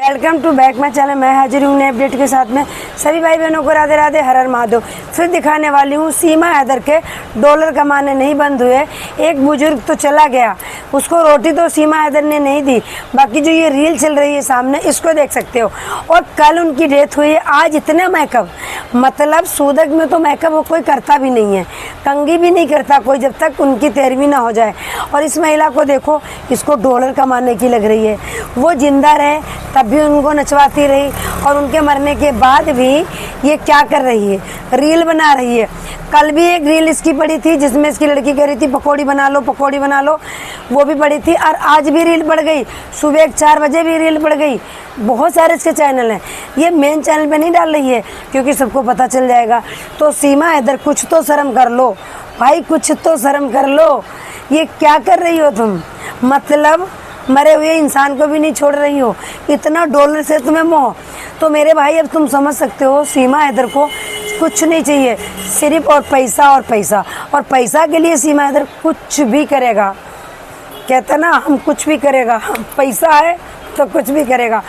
Welcome to back my channel. मैं हाजिर हूँ नए अपडेट के साथ में। सभी भाई बहनों को राधे राधे, हर हर महादेव। फिर दिखाने वाली हूँ सीमा हैदर के डॉलर कमाने नहीं बंद हुए। एक बुजुर्ग तो चला गया, उसको रोटी तो सीमा हैदर ने नहीं दी, बाकी जो ये रील चल रही है सामने, इसको देख सकते हो। और कल उनकी डेथ हुई है। आज इतना मेकअप, मतलब सूदक में तो मेकअप कोई करता भी नहीं है, कंघी भी नहीं करता कोई जब तक उनकी 13वीं ना हो जाए। और इस महिला को देखो, इसको डॉलर कमाने की लग रही है। वो जिंदा रहे तब भी उनको नचवाती रही, और उनके मरने के बाद भी ये क्या कर रही है, रील बना रही है। कल भी एक रील इसकी पड़ी थी जिसमें इसकी लड़की कह रही थी पकौड़ी बना लो, पकौड़ी बना लो, वो भी पड़ी थी। और आज भी रील पड़ गई, सुबह 4 बजे भी रील पड़ गई। बहुत सारे इसके चैनल हैं, ये मेन चैनल पे नहीं डाल रही है क्योंकि सबको पता चल जाएगा। तो सीमा हैदर, कुछ तो शर्म कर लो भाई, कुछ तो शर्म कर लो। ये क्या कर रही हो तुम, मतलब मरे हुए इंसान को भी नहीं छोड़ रही हो, इतना डॉलर से तुम्हें मोह। तो मेरे भाई अब तुम समझ सकते हो, सीमा हैदर को कुछ नहीं चाहिए, सिर्फ और पैसा और पैसा। और पैसा के लिए सीमा हैदर कुछ भी करेगा। कहता ना, हम कुछ भी करेगा, पैसा है तो कुछ भी करेगा।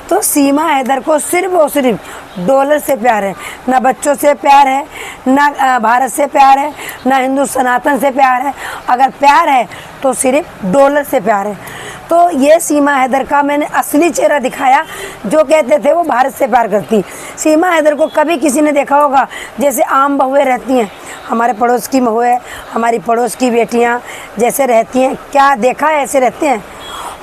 तो सीमा हैदर को सिर्फ और सिर्फ डॉलर से प्यार है, ना बच्चों से प्यार है, ना भारत से प्यार है, ना हिंदू सनातन से प्यार है। अगर प्यार है तो सिर्फ डॉलर से प्यार है। तो ये सीमा हैदर का मैंने असली चेहरा दिखाया। जो कहते थे वो भारत से प्यार करती, सीमा हैदर को कभी किसी ने देखा होगा जैसे आम बहुएं रहती हैं, हमारे पड़ोस की बहुएं, हमारी पड़ोस की बेटियां जैसे रहती हैं, क्या देखा है, ऐसे रहते हैं।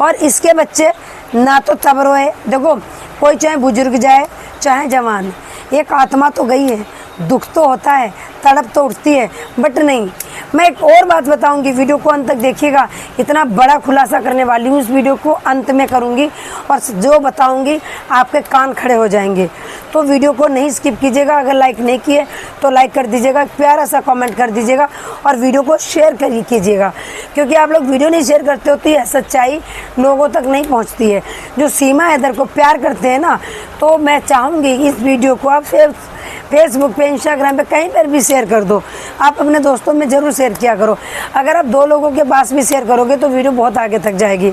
और इसके बच्चे ना तो तब रोए, देखो कोई चाहे बुजुर्ग जाए चाहे जवान, एक आत्मा तो गई है, दुख तो होता है, तड़प तो उठती है, बट नहीं। मैं एक और बात बताऊंगी, वीडियो को अंत तक देखिएगा। इतना बड़ा खुलासा करने वाली हूँ, इस वीडियो को अंत में करूँगी और जो बताऊंगी आपके कान खड़े हो जाएंगे। तो वीडियो को नहीं स्किप कीजिएगा। अगर लाइक नहीं किए तो लाइक कर दीजिएगा, प्यारा सा कमेंट कर दीजिएगा और वीडियो को शेयर कीजिएगा, क्योंकि आप लोग वीडियो नहीं शेयर करते हो तो यह सच्चाई लोगों तक नहीं पहुँचती है। जो सीमा हैदर को प्यार करते हैं ना, तो मैं चाहूँगी इस वीडियो को आप फेसबुक पे, इंस्टाग्राम पे, कहीं पर भी शेयर कर दो। आप अपने दोस्तों में ज़रूर शेयर किया करो। अगर आप 2 लोगों के पास भी शेयर करोगे तो वीडियो बहुत आगे तक जाएगी।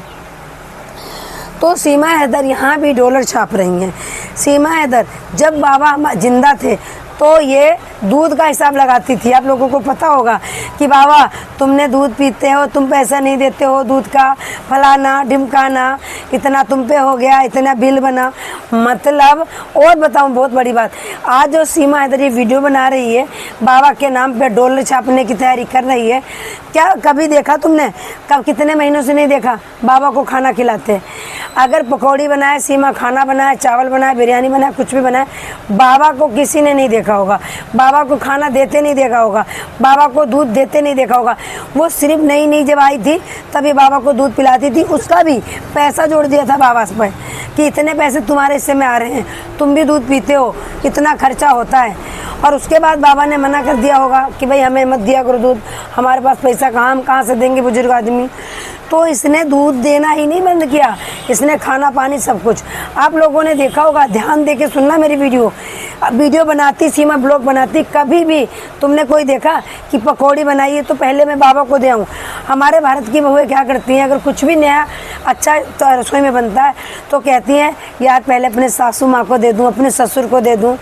तो सीमा हैदर यहाँ भी डॉलर छाप रही हैं। सीमा हैदर जब बाबा जिंदा थे तो ये दूध का हिसाब लगाती थी। आप लोगों को पता होगा कि बाबा तुमने दूध पीते हो, तुम पैसा नहीं देते हो दूध का, फलाना ढिमकाना, इतना तुम पे हो गया, इतना बिल बना। मतलब और बताऊं बहुत बड़ी बात, आज जो सीमा हैदर ये वीडियो बना रही है, बाबा के नाम पे डॉलर छापने की तैयारी कर रही है। क्या कभी देखा तुमने, कब कितने महीनों से नहीं देखा बाबा को खाना खिलाते? अगर पकौड़ी बनाए, सीमा खाना बनाए, चावल बनाए, बिरयानी बनाए, कुछ भी बनाए, बाबा को किसी ने नहीं देखा होगा, बाबा को खाना देते नहीं देखा होगा, बाबा को दूध देते नहीं देखा होगा। वो सिर्फ नई जब आई थी तभी बाबा को दूध पिलाती थी, उसका भी पैसा जोड़ दिया था बाबा पर कि इतने पैसे तुम्हारे हिस्से में आ रहे हैं, तुम भी दूध पीते हो, इतना खर्चा होता है। और उसके बाद बाबा ने मना कर दिया होगा कि भाई हमें मत दिया करो दूध, हमारे पास पैसा कहाँ, हम कहाँ से देंगे बुजुर्ग आदमी। तो इसने दूध देना ही नहीं बंद किया, इसने खाना पानी सब कुछ। आप लोगों ने देखा होगा, ध्यान दे के सुनना मेरी वीडियो बनाती सीमा, ब्लॉग बनाती, कभी भी तुमने कोई देखा कि पकौड़ी बनाई है तो पहले मैं बाबा को दे आऊँ? हमारे भारत की बहुएं क्या करती हैं, अगर कुछ भी नया अच्छा तो रसोई में बनता है तो कहती हैं यार पहले अपने सासू माँ को दे दूँ, अपने ससुर को दे दूँ।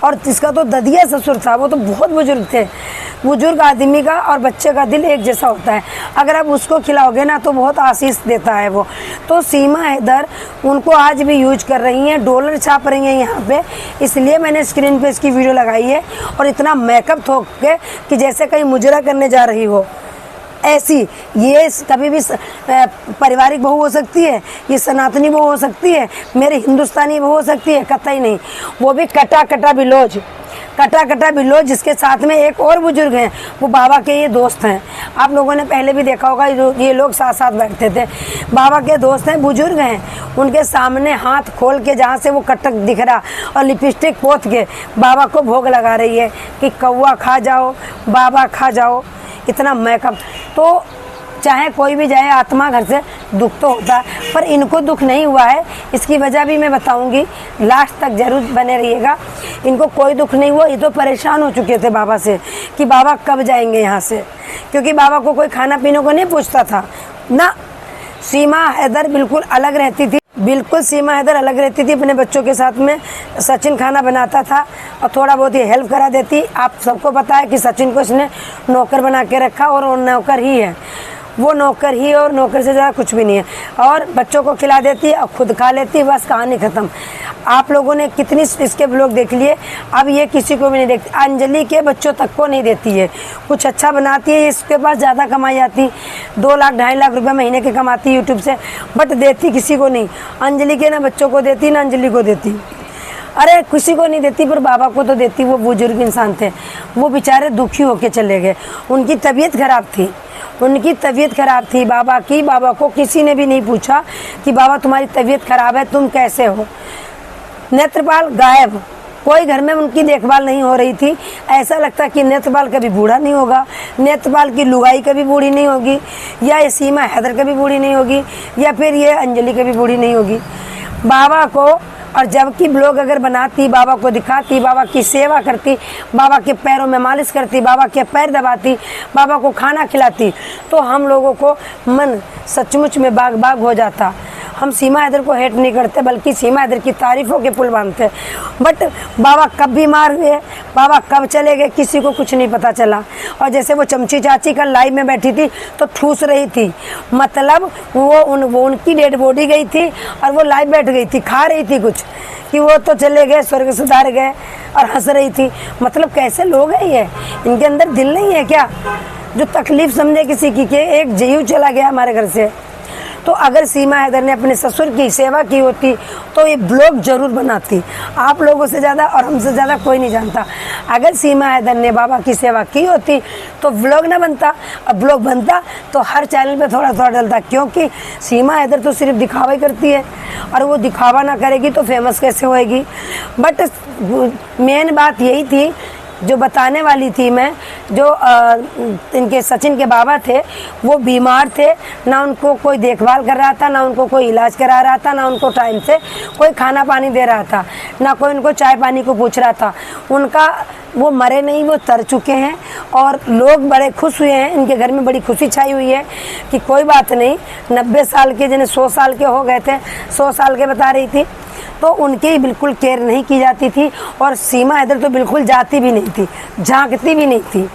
और इसका तो ददिया ससुर था, वो तो बहुत बुजुर्ग थे। बुजुर्ग आदमी का और बच्चे का दिल एक जैसा होता है, अगर आप उसको खिलाओगे ना तो बहुत आशीष देता है वो। तो सीमा हैदर उनको आज भी यूज कर रही हैं, डॉलर छाप रही हैं यहाँ पे, इसलिए मैंने स्क्रीन पे इसकी वीडियो लगाई है। और इतना मेकअप थोक के कि जैसे कहीं मुजरा करने जा रही हो, ऐसी ये कभी भी पारिवारिक बहू हो सकती है, ये सनातनी बहू हो सकती है, मेरी हिंदुस्तानी बहू हो सकती है, कतई नहीं। वो भी कटा बिलोज, जिसके साथ में एक और बुजुर्ग हैं, वो बाबा के ये दोस्त हैं। आप लोगों ने पहले भी देखा होगा, ये लोग साथ साथ बैठते थे, बाबा के दोस्त हैं, बुजुर्ग हैं। उनके सामने हाथ खोल के जहाँ से वो कटक दिख रहा और लिपस्टिक पोत के बाबा को भोग लगा रही है कि कौवा खा जाओ, बाबा खा जाओ। इतना मेकअप, तो चाहे कोई भी जाए, आत्मा घर से दुख तो होता है, पर इनको दुख नहीं हुआ है। इसकी वजह भी मैं बताऊंगी, लास्ट तक जरूर बने रहिएगा। इनको कोई दुख नहीं हुआ, ये तो परेशान हो चुके थे बाबा से कि बाबा कब जाएंगे यहाँ से, क्योंकि बाबा को कोई खाना पीने को नहीं पूछता था ना। सीमा हैदर बिल्कुल अलग रहती थी, बिल्कुल सीमा हैदर अलग रहती थी अपने बच्चों के साथ में। सचिन खाना बनाता था और थोड़ा बहुत ही हेल्प करा देती। आप सबको पता है कि सचिन को इसने नौकर बना के रखा और वो नौकर ही है, वो नौकर ही और नौकर से ज़्यादा कुछ भी नहीं है। और बच्चों को खिला देती और खुद खा लेती, बस कहानी ख़त्म। आप लोगों ने कितनी इसके ब्लॉग देख लिए, अब ये किसी को भी नहीं देखती। अंजलि के बच्चों तक को नहीं देती है, कुछ अच्छा बनाती है, इसके पास ज़्यादा कमाई आती, 2 लाख 2.5 लाख रुपए महीने के कमाती यूट्यूब से, बट देती किसी को नहीं। अंजलि के ना बच्चों को देती ना अंजलि को देती, अरे किसी को नहीं देती, पर बाबा को तो देती। वो बुजुर्ग इंसान थे, वो बेचारे दुखी होके चले गए, उनकी तबीयत खराब थी, उनकी तबीयत खराब थी बाबा की। बाबा को किसी ने भी नहीं पूछा कि बाबा तुम्हारी तबीयत खराब है, तुम कैसे हो। नेत्रपाल गायब, कोई घर में उनकी देखभाल नहीं हो रही थी। ऐसा लगता कि नेत्रपाल कभी बूढ़ा नहीं होगा, नेत्रपाल की लुगाई कभी बूढ़ी नहीं होगी, या ये सीमा हैदर कभी बूढ़ी नहीं होगी, या फिर ये अंजलि कभी बूढ़ी नहीं होगी। बाबा को, और जबकि ब्लॉग अगर बनाती, बाबा को दिखाती, बाबा की सेवा करती, बाबा के पैरों में मालिश करती, बाबा के पैर दबाती, बाबा को खाना खिलाती, तो हम लोगों को मन सचमुच में बाग बाग हो जाता। हम सीमा हैदर को हेट नहीं करते, बल्कि सीमा हैदर की तारीफ़ों के पुल बांधते। बट बाबा कब बीमार हुए, बाबा कब चले गए, किसी को कुछ नहीं पता चला। और जैसे वो चमची चाची कल लाइव में बैठी थी तो ठूस रही थी, मतलब वो उनकी डेड बॉडी गई थी और वो लाइव बैठ गई थी, खा रही थी कुछ कि वो तो चले गए, स्वर्ग सुधार गए, और हंस रही थी। मतलब कैसे लोग हैं ये, इनके अंदर दिल नहीं है क्या, जो तकलीफ़ समझे किसी की कि एक जीव चला गया हमारे घर से। तो अगर सीमा हैदर ने अपने ससुर की सेवा की होती तो ये ब्लॉग जरूर बनाती। आप लोगों से ज़्यादा और हमसे ज़्यादा कोई नहीं जानता। अगर सीमा हैदर ने बाबा की सेवा की होती तो ब्लॉग ना बनता, और ब्लॉग बनता तो हर चैनल पे थोड़ा थोड़ा डलता, क्योंकि सीमा हैदर तो सिर्फ दिखावा ही करती है, और वो दिखावा ना करेगी तो फेमस कैसे होएगी। बट मेन बात यही थी जो बताने वाली थी मैं, जो इनके सचिन के बाबा थे वो बीमार थे, ना उनको कोई देखभाल कर रहा था, ना उनको कोई इलाज करा रहा था, ना उनको टाइम से कोई खाना पानी दे रहा था, ना कोई उनको चाय पानी को पूछ रहा था। उनका वो मरे नहीं, वो तर चुके हैं, और लोग बड़े खुश हुए हैं। इनके घर में बड़ी खुशी छाई हुई है कि कोई बात नहीं, 90 साल के जिन्हें 100 साल के हो गए थे, 100 साल के बता रही थी, तो उनकी बिल्कुल केयर नहीं की जाती थी। और सीमा हैदर तो बिल्कुल जाती भी नहीं थी, झांकती भी नहीं थी,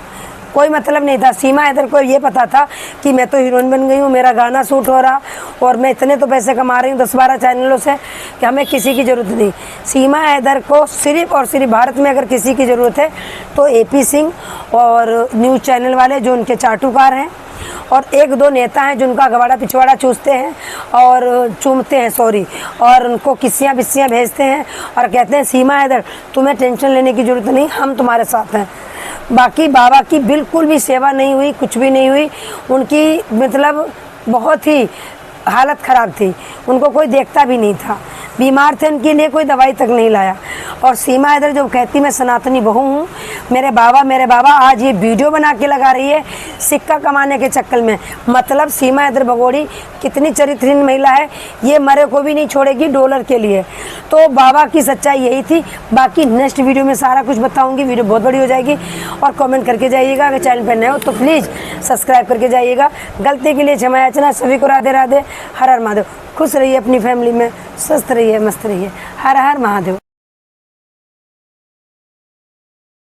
कोई मतलब नहीं था। सीमा हैदर को ये पता था कि मैं तो हीरोइन बन गई हूँ, मेरा गाना शूट हो रहा, और मैं इतने तो पैसे कमा रही हूँ 10-12 चैनलों से कि हमें किसी की ज़रूरत नहीं। सीमा हैदर को सिर्फ और सिर्फ भारत में अगर किसी की ज़रूरत है तो AP सिंह और न्यूज़ चैनल वाले जो उनके चाटुकार हैं, और 1-2 नेता हैं जो उनका गवाड़ा पिछवाड़ा चूसते हैं और चूमते हैं, सॉरी, और उनको किस्सियाँ बिस्सियाँ भेजते हैं और कहते हैं सीमा हैदर तुम्हें टेंशन लेने की ज़रूरत नहीं, हम तुम्हारे साथ हैं। बाकी बाबा की बिल्कुल भी सेवा नहीं हुई, कुछ भी नहीं हुई। उनकी मतलब बहुत ही हालत ख़राब थी, उनको कोई देखता भी नहीं था, बीमार थे, उनके लिए कोई दवाई तक नहीं लाया। और सीमा हैदर जो कहती मैं सनातनी बहू हूँ, मेरे बाबा आज ये वीडियो बना के लगा रही है सिक्का कमाने के चक्कर में। मतलब सीमा हैदर भगोड़ी कितनी चरित्रहीन महिला है, ये मरे को भी नहीं छोड़ेगी डॉलर के लिए। तो बाबा की सच्चाई यही थी। बाकी नेक्स्ट वीडियो में सारा कुछ बताऊँगी, वीडियो बहुत बड़ी हो जाएगी। और कॉमेंट करके जाइएगा, अगर चैनल पर नए हो तो प्लीज़ सब्सक्राइब करके जाइएगा। गलती के लिए क्षमा याचना, सभी को राधे राधे, हर हर महादेव। खुश रहिए अपनी फैमिली में, स्वस्थ रहिए, मस्त रहिए, हर हर महादेव।